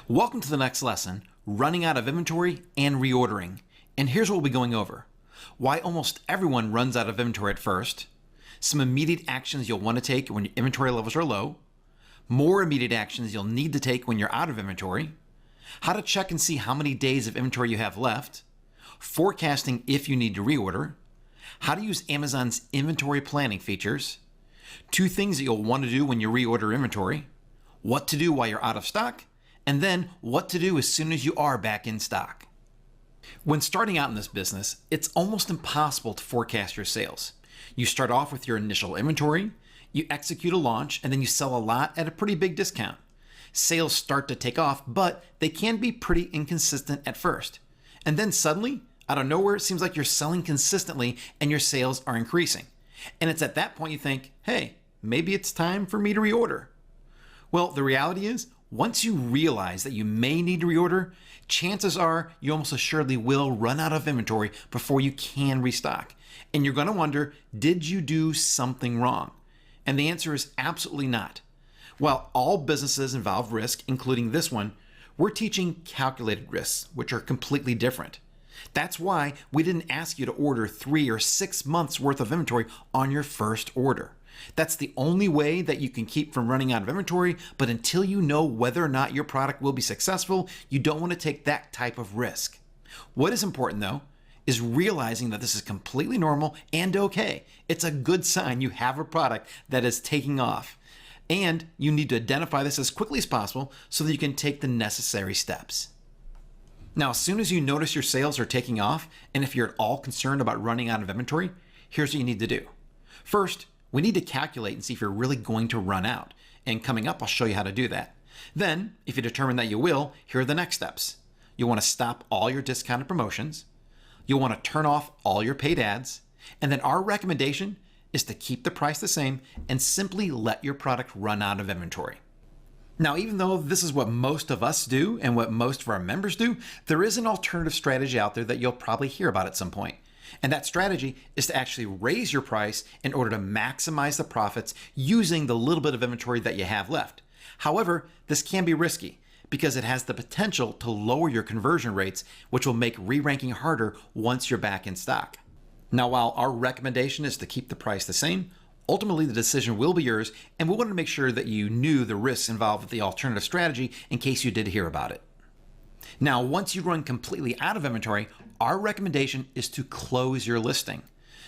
Welcome to the next lesson, running out of inventory and reordering. And here's what we'll be going over. Why almost everyone runs out of inventory at first, some immediate actions you'll want to take when your inventory levels are low, more immediate actions you'll need to take when you're out of inventory, how to check and see how many days of inventory you have left, forecasting if you need to reorder, how to use Amazon's inventory planning features, 2 things that you'll want to do when you reorder inventory, what to do while you're out of stock, and then what to do as soon as you are back in stock. When starting out in this business, it's almost impossible to forecast your sales. You start off with your initial inventory, you execute a launch, and then you sell a lot at a pretty big discount. Sales start to take off, but they can be pretty inconsistent at first. And then suddenly, out of nowhere, it seems like you're selling consistently and your sales are increasing. And it's at that point you think, hey, maybe it's time for me to reorder. Well, the reality is, once you realize that you may need to reorder, chances are you almost assuredly will run out of inventory before you can restock. And you're going to wonder, did you do something wrong? And the answer is absolutely not. While all businesses involve risk, including this one, we're teaching calculated risks, which are completely different. That's why we didn't ask you to order 3 or 6 months worth of inventory on your first order. That's the only way that you can keep from running out of inventory, but until you know whether or not your product will be successful, you don't want to take that type of risk. What is important though, is realizing that this is completely normal and okay. It's a good sign you have a product that is taking off. And you need to identify this as quickly as possible so that you can take the necessary steps. Now, as soon as you notice your sales are taking off, and if you're at all concerned about running out of inventory, here's what you need to do. First, we need to calculate and see if you're really going to run out. And coming up, I'll show you how to do that. Then, if you determine that you will, here are the next steps. You'll want to stop all your discounted promotions. You'll want to turn off all your paid ads. And then our recommendation is to keep the price the same and simply let your product run out of inventory. Now, even though this is what most of us do and what most of our members do, there is an alternative strategy out there that you'll probably hear about at some point. And that strategy is to actually raise your price in order to maximize the profits using the little bit of inventory that you have left. However, this can be risky because it has the potential to lower your conversion rates, which will make re-ranking harder once you're back in stock. Now, while our recommendation is to keep the price the same, ultimately the decision will be yours, and we wanted to make sure that you knew the risks involved with the alternative strategy in case you did hear about it. Now, once you run completely out of inventory, our recommendation is to close your listing.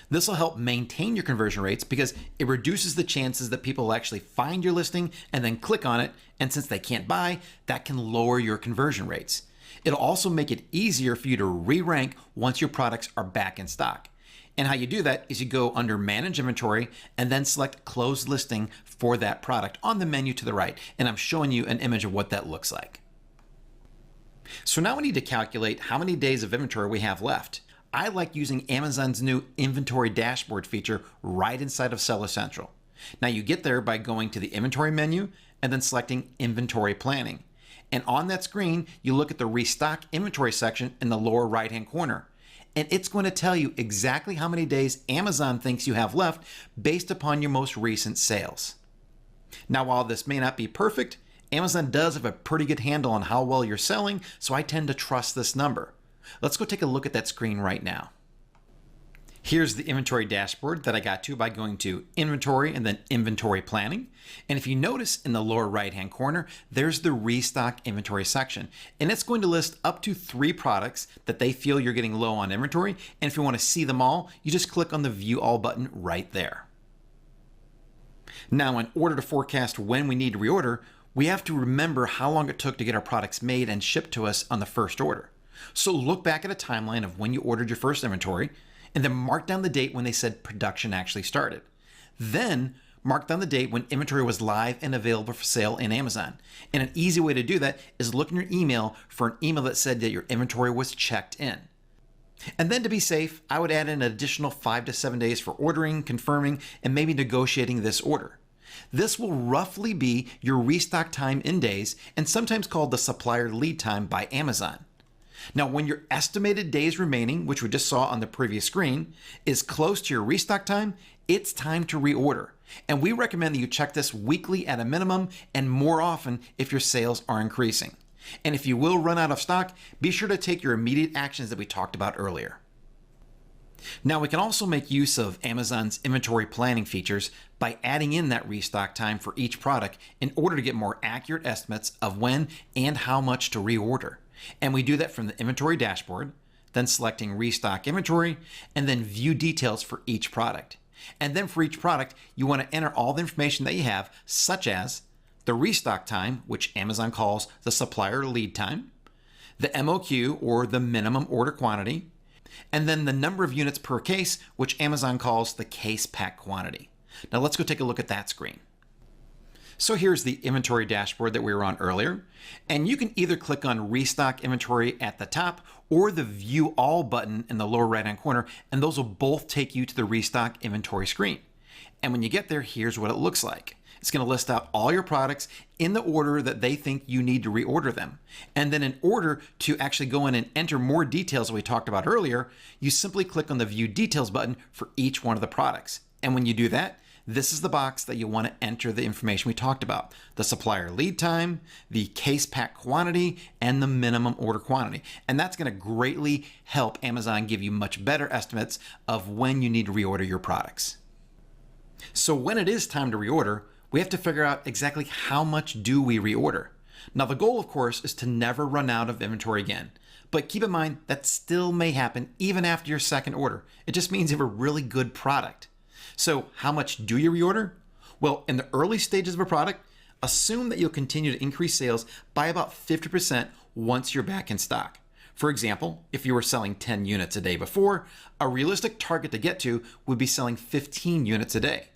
This will help maintain your conversion rates because it reduces the chances that people will actually find your listing and then click on it, and since they can't buy, that can lower your conversion rates. It'll also make it easier for you to re-rank once your products are back in stock. And how you do that is you go under Manage Inventory and then select Close Listing for that product on the menu to the right. And I'm showing you an image of what that looks like. So now we need to calculate how many days of inventory we have left. I like using Amazon's new Inventory Dashboard feature right inside of Seller Central. Now you get there by going to the Inventory menu and then selecting Inventory Planning. And on that screen, you look at the Restock Inventory section in the lower right-hand corner. And it's going to tell you exactly how many days Amazon thinks you have left based upon your most recent sales. Now, while this may not be perfect, Amazon does have a pretty good handle on how well you're selling, so I tend to trust this number. Let's go take a look at that screen right now. Here's the inventory dashboard that I got to by going to Inventory and then Inventory Planning. And if you notice in the lower right-hand corner, there's the Restock Inventory section. And it's going to list up to 3 products that they feel you're getting low on inventory. And if you want to see them all, you just click on the View All button right there. Now, in order to forecast when we need to reorder, we have to remember how long it took to get our products made and shipped to us on the first order. So look back at a timeline of when you ordered your first inventory, and then mark down the date when they said production actually started. Then mark down the date when inventory was live and available for sale in Amazon. And an easy way to do that is look in your email for an email that said that your inventory was checked in. And then to be safe, I would add in an additional 5 to 7 days for ordering, confirming, and maybe negotiating this order. This will roughly be your restock time in days and sometimes called the supplier lead time by Amazon. Now, when your estimated days remaining, which we just saw on the previous screen, is close to your restock time, it's time to reorder. And we recommend that you check this weekly at a minimum and more often if your sales are increasing. And if you will run out of stock, be sure to take your immediate actions that we talked about earlier. Now, we can also make use of Amazon's inventory planning features by adding in that restock time for each product in order to get more accurate estimates of when and how much to reorder. And we do that from the inventory dashboard, then selecting restock inventory, and then view details for each product. And then for each product, you want to enter all the information that you have, such as the restock time, which Amazon calls the supplier lead time, the MOQ, or the minimum order quantity, and then the number of units per case, which Amazon calls the case pack quantity. Now let's go take a look at that screen. So here's the inventory dashboard that we were on earlier, and you can either click on restock inventory at the top or the view all button in the lower right hand corner, and those will both take you to the restock inventory screen. And when you get there, here's what it looks like. It's going to list out all your products in the order that they think you need to reorder them. And then in order to actually go in and enter more details that we talked about earlier, you simply click on the View Details button for each one of the products. And when you do that, this is the box that you want to enter the information we talked about: the supplier lead time, the case pack quantity, and the minimum order quantity. And that's going to greatly help Amazon give you much better estimates of when you need to reorder your products. So when it is time to reorder, we have to figure out exactly how much do we reorder. Now the goal, of course, is to never run out of inventory again. But keep in mind that still may happen even after your second order. It just means you have a really good product. So how much do you reorder? Well, in the early stages of a product, assume that you'll continue to increase sales by about 50% once you're back in stock. For example, if you were selling 10 units a day before, a realistic target to get to would be selling 15 units a day.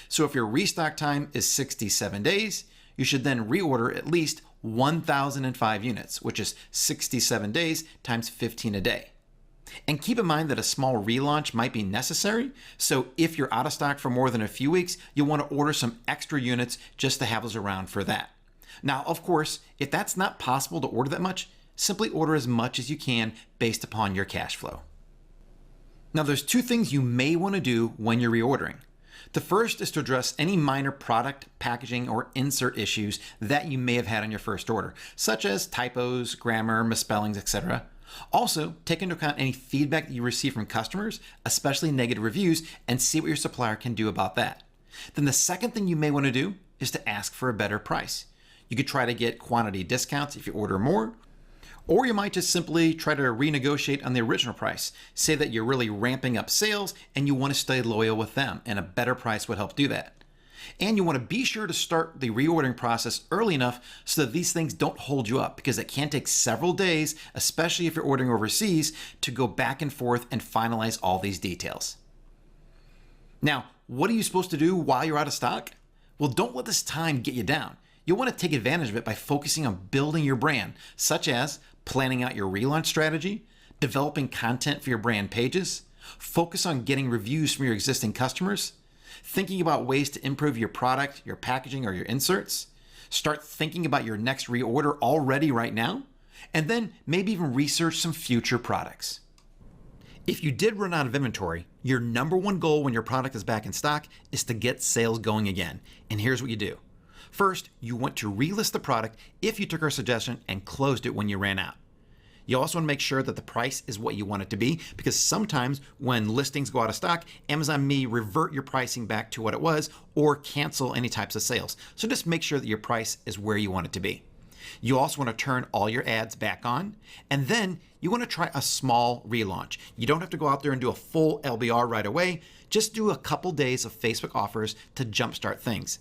So if your restock time is 67 days, you should then reorder at least 1,005 units, which is 67 days times 15 a day. And keep in mind that a small relaunch might be necessary. So if you're out of stock for more than a few weeks, you'll want to order some extra units just to have those around for that. Now, of course, if that's not possible to order that much, simply order as much as you can based upon your cash flow. Now, there's two things you may want to do when you're reordering. The first is to address any minor product, packaging, or insert issues that you may have had on your first order, such as typos, grammar, misspellings, etc. Also, take into account any feedback that you receive from customers, especially negative reviews, and see what your supplier can do about that. Then the second thing you may want to do is to ask for a better price. You could try to get quantity discounts if you order more, or you might just simply try to renegotiate on the original price. Say that you're really ramping up sales and you want to stay loyal with them, and a better price would help do that. And you want to be sure to start the reordering process early enough so that these things don't hold you up, because it can take several days, especially if you're ordering overseas, to go back and forth and finalize all these details. Now, what are you supposed to do while you're out of stock? Well, don't let this time get you down. You'll want to take advantage of it by focusing on building your brand, such as planning out your relaunch strategy, developing content for your brand pages, focus on getting reviews from your existing customers, thinking about ways to improve your product, your packaging, or your inserts, start thinking about your next reorder already right now, and then maybe even research some future products. If you did run out of inventory, your number one goal when your product is back in stock is to get sales going again. And here's what you do. First, you want to relist the product if you took our suggestion and closed it when you ran out. You also want to make sure that the price is what you want it to be, because sometimes when listings go out of stock, Amazon may revert your pricing back to what it was or cancel any types of sales. So just make sure that your price is where you want it to be. You also want to turn all your ads back on, and then you want to try a small relaunch. You don't have to go out there and do a full LBR right away. Just do a couple days of Facebook offers to jumpstart things.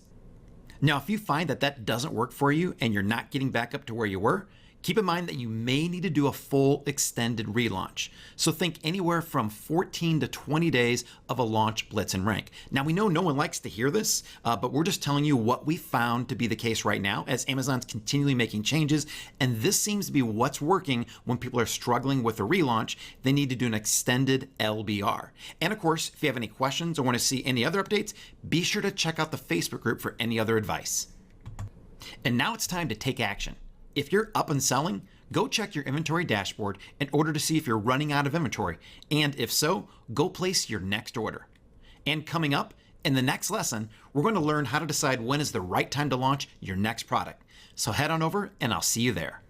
Now, if you find that that doesn't work for you and you're not getting back up to where you were, keep in mind that you may need to do a full extended relaunch. So think anywhere from 14 to 20 days of a launch, blitz, and rank. Now, we know no one likes to hear this, but we're just telling you what we found to be the case right now as Amazon's continually making changes. And this seems to be what's working when people are struggling with a relaunch. They need to do an extended LBR. And of course, if you have any questions or want to see any other updates, be sure to check out the Facebook group for any other advice. And now it's time to take action. If you're up and selling, go check your inventory dashboard in order to see if you're running out of inventory. And if so, go place your next order. And coming up in the next lesson, we're going to learn how to decide when is the right time to launch your next product. So head on over and I'll see you there.